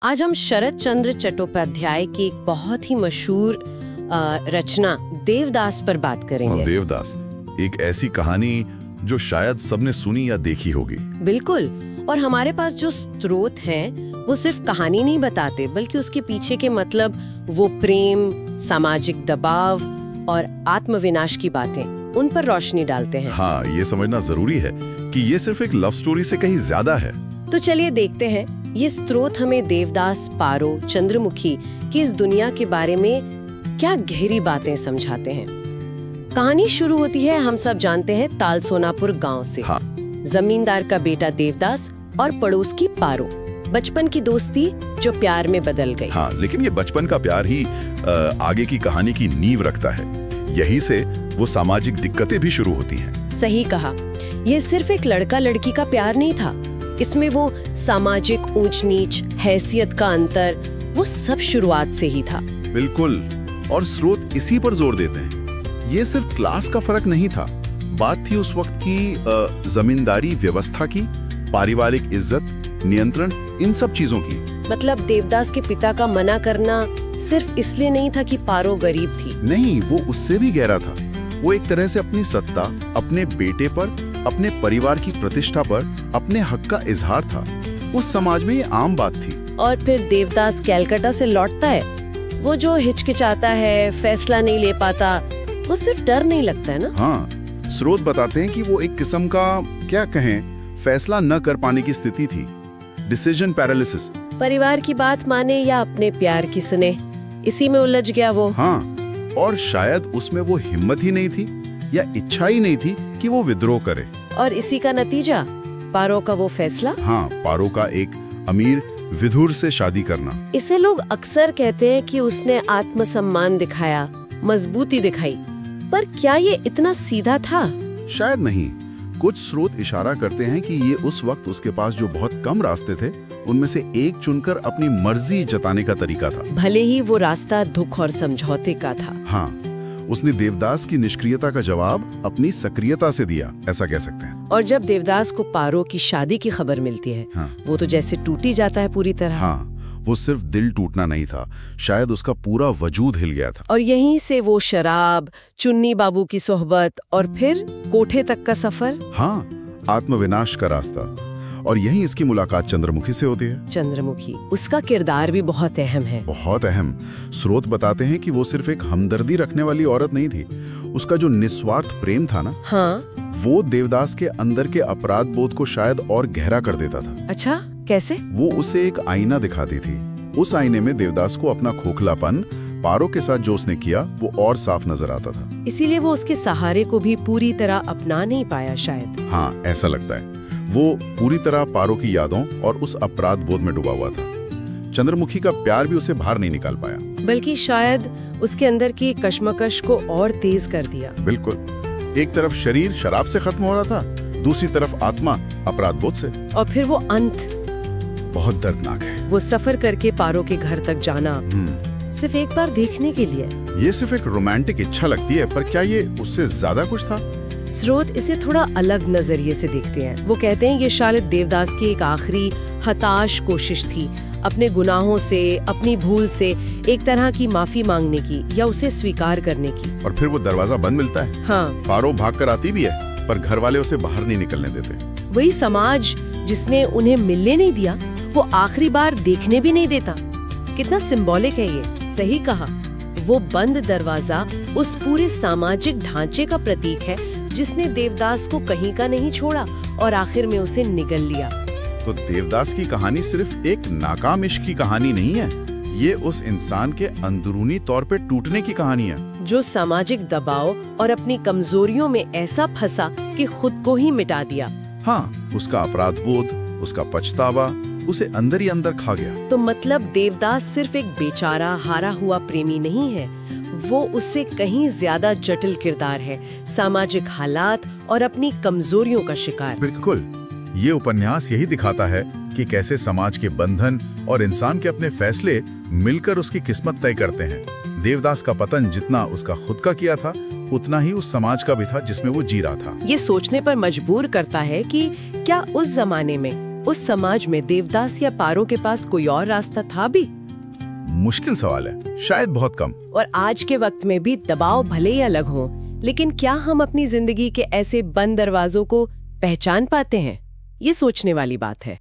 आज हम शरत चंद्र चट्टोपाध्याय की एक बहुत ही मशहूर रचना देवदास पर बात करेंगे। देवदास एक ऐसी कहानी जो शायद सबने सुनी या देखी होगी। बिल्कुल। और हमारे पास जो स्रोत हैं वो सिर्फ कहानी नहीं बताते, बल्कि उसके पीछे के मतलब, वो प्रेम, सामाजिक दबाव और आत्मविनाश की बातें, उन पर रोशनी डालते हैं। हाँ, ये समझना जरूरी है कि ये सिर्फ एक लव स्टोरी से कहीं ज्यादा है। तो चलिए देखते हैं ये स्रोत हमें देवदास, पारो, चंद्रमुखी की इस दुनिया के बारे में क्या गहरी बातें समझाते हैं। कहानी शुरू होती है, हम सब जानते हैं, तालसोनापुर गांव से। हाँ। जमींदार का बेटा देवदास और पड़ोस की पारो, बचपन की दोस्ती जो प्यार में बदल गई। हाँ, लेकिन ये बचपन का प्यार ही आगे की कहानी की नींव रखता है। यही से वो सामाजिक दिक्कतें भी शुरू होती हैं। सही कहा। ये सिर्फ एक लड़का लड़की का प्यार नहीं था, इसमें वो सामाजिक ऊंच नीच, हैसियत का अंतर, वो सब शुरुआत से ही था। बिल्कुल। और स्रोत इसी पर जोर देते हैं। ये सिर्फ क्लास का फर्क नहीं था, बात थी उस वक्त की जमींदारी व्यवस्था की, पारिवारिक इज्जत, नियंत्रण, इन सब चीजों की। मतलब देवदास के पिता का मना करना सिर्फ इसलिए नहीं था कि पारो गरीब थी। नहीं, वो उससे भी गहरा था। वो एक तरह से अपनी सत्ता, अपने बेटे पर, अपने परिवार की प्रतिष्ठा पर अपने हक का इजहार था। उस समाज में ये आम बात थी। और फिर देवदास कैलकाटा से लौटता है, वो जो हिचकिचाता है, फैसला नहीं ले पाता, वो सिर्फ डर नहीं लगता है ना। हाँ, स्रोत बताते हैं कि वो एक किस्म का, क्या कहें, फैसला न कर पाने की स्थिति थी, डिसीजन पैरालिसिस। परिवार की बात माने या अपने प्यार की सुने, इसी में उलझ गया वो। हाँ, और शायद उसमें वो हिम्मत ही नहीं थी या इच्छा ही नहीं थी कि वो विद्रोह करे। और इसी का नतीजा पारो का वो फैसला। हाँ, पारो का एक अमीर विधुर से शादी करना। इसे लोग अक्सर कहते हैं कि उसने आत्मसम्मान दिखाया, मजबूती दिखाई, पर क्या ये इतना सीधा था? शायद नहीं। कुछ स्रोत इशारा करते हैं कि ये उस वक्त उसके पास जो बहुत कम रास्ते थे, उनमें से एक चुनकर अपनी मर्जी जताने का तरीका था। भले ही वो रास्ता दुख और समझौते का था। हाँ, उसने देवदास की निष्क्रियता का जवाब अपनी सक्रियता से दिया, ऐसा कह सकते हैं। और जब देवदास को पारो की शादी की खबर मिलती है, हाँ। वो तो जैसे टूटी जाता है पूरी तरह। हाँ, वो सिर्फ दिल टूटना नहीं था, शायद उसका पूरा वजूद हिल गया था। और यहीं से वो शराब, चुन्नी बाबू की सोहबत और फिर कोठे तक का सफर। हाँ, आत्मविनाश का रास्ता। और यहीं इसकी मुलाकात चंद्रमुखी से होती है। चंद्रमुखी, उसका किरदार भी बहुत अहम है। बहुत अहम। स्रोत बताते हैं कि वो सिर्फ एक हमदर्दी रखने वाली औरत नहीं थी, उसका जो निस्वार्थ प्रेम था ना, हाँ, वो देवदास के अंदर के अपराध बोध को शायद और गहरा कर देता था। अच्छा, कैसे? वो उसे एक आईना दिखाती थी। उस आईने में देवदास को अपना खोखलापन, पारो के साथ जो उसने किया, वो और साफ नजर आता था। इसीलिए वो उसके सहारे को भी पूरी तरह अपना नहीं पाया शायद। हाँ, ऐसा लगता है। वो पूरी तरह पारो की यादों और उस अपराध बोध में डूबा हुआ था। चंद्रमुखी का प्यार भी उसे बाहर नहीं निकाल पाया, बल्कि शायद उसके अंदर की कश्मकश को और तेज कर दिया। बिल्कुल। एक तरफ शरीर शराब से खत्म हो रहा था, दूसरी तरफ आत्मा अपराध बोध से। और फिर वो अंत बहुत दर्दनाक है। वो सफर करके पारो के घर तक जाना, सिर्फ एक बार देखने के लिए। ये सिर्फ एक रोमांटिक इच्छा लगती है, पर क्या ये उससे ज्यादा कुछ था? स्रोत इसे थोड़ा अलग नजरिए से देखते हैं। वो कहते हैं ये शायद देवदास की एक आखिरी हताश कोशिश थी, अपने गुनाहों से, अपनी भूल से एक तरह की माफी मांगने की या उसे स्वीकार करने की। और फिर वो दरवाजा बंद मिलता है। हाँ, पारो भागकर आती भी है, पर घर वाले उसे बाहर नहीं निकलने देते। वही समाज जिसने उन्हें मिलने नहीं दिया, वो आखिरी बार देखने भी नहीं देता। कितना सिंबॉलिक है ये। सही कहा, वो बंद दरवाजा उस पूरे सामाजिक ढांचे का प्रतीक है जिसने देवदास को कहीं का नहीं छोड़ा और आखिर में उसे निगल लिया। तो देवदास की कहानी सिर्फ एक नाकाम इश्क की कहानी नहीं है, ये उस इंसान के अंदरूनी तौर पे टूटने की कहानी है, जो सामाजिक दबाव और अपनी कमजोरियों में ऐसा फंसा कि खुद को ही मिटा दिया। हाँ, उसका अपराध बोध, उसका पछतावा उसे अंदर ही अंदर खा गया। तो मतलब देवदास सिर्फ एक बेचारा हारा हुआ प्रेमी नहीं है, वो उससे कहीं ज्यादा जटिल किरदार है, सामाजिक हालात और अपनी कमजोरियों का शिकार। बिल्कुल। ये उपन्यास यही दिखाता है कि कैसे समाज के बंधन और इंसान के अपने फैसले मिलकर उसकी किस्मत तय करते हैं। देवदास का पतन जितना उसका खुद का किया था, उतना ही उस समाज का भी था जिसमें वो जी रहा था। ये सोचने पर मजबूर करता है कि क्या उस जमाने में उस समाज में देवदास या पारों के पास कोई और रास्ता था भी? मुश्किल सवाल है, शायद बहुत कम। और आज के वक्त में भी दबाव भले ही अलग हो, लेकिन क्या हम अपनी जिंदगी के ऐसे बंद दरवाजों को पहचान पाते हैं? ये सोचने वाली बात है।